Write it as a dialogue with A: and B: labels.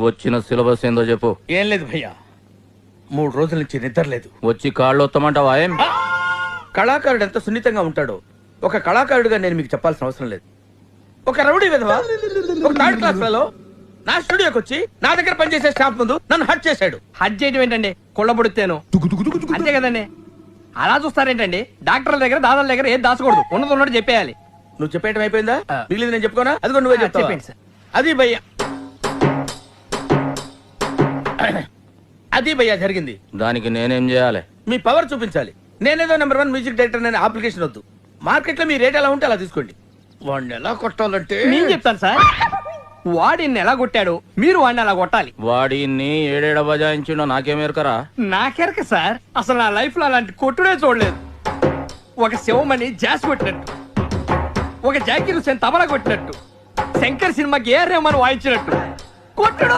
A: వచ్చిన సిలబస్ ఏందో చెప్పు.
B: ఏం లేదు భయ్యా, 3 రోజుల నుంచి నిద్ర లేదు.
A: వచ్చి కాళ్ళు వస్తామంటావా? ఏం
B: కళాకారుడు ఎంత సున్నితంగా ఉంటాడో ఒక కళాకారుడిగా నేను మీకు చెప్పాల్సిన అవసరం లేదు. ఒక రౌడీ విధవ ఒక 3rd క్లాస్ ఫెలో నా స్టూడియోకి వచ్చి నా దగ్గర పనిచేసే స్టాఫ్ ముందు నన్ను హట్ చేశాడు.
C: హజ్ చేయడం ఏంటండి? కొళ్ళబొడితేను అంతే కదండి. అలా చూస్తారేంటండి? డాక్టర్ల దగ్గర దాదాల దగ్గర ఏది దాచకూడదు, ఉన్నది ఉన్నట్టు చెప్పేయాలి.
B: నువ్వు చెప్పేయటం అయిపోయిందా? మిగిలింది నేను చెప్పుకోనా? అది కూడా నువ్వే చెప్తావా?
C: చెప్పండి సార్.
B: అది భయ్యా, అది భయ్యా జరిగింది.
A: దానికి నేనేం చేయాలి?
B: మీ పవర్ చూపించాలి. నేనేదో నెంబర్ 1 మ్యూజిక్ డైరెక్టర్ అనే అప్లికేషన్ వద్దు. మార్కెట్ లో మీ రేట్ ఎలా ఉంటే అలా తీసుకోండి. వాడిని ఎలా కొట్టాలంటే
C: నేను చెప్తాను సార్. వాడిని ఎలా కొట్టాడు, మీరు వాడిని అలా కొట్టాలి.
A: వాడిని ఏడేడ బజాయించిండో నాకేమేరకరా?
C: నాకెరక సార్, అసలు నా లైఫ్ లో అలాంటి కొట్టుడే చూడలేదు. ఒక శివమణి జాస్ కొట్టినట్టు, ఒక జాకీర్ హుస్సేన్ తబలా కొట్టినట్టు, శంకర్ సినిమాకి ఏఆర్ రెహమాన్ వాయించినట్టు కొట్టుడు.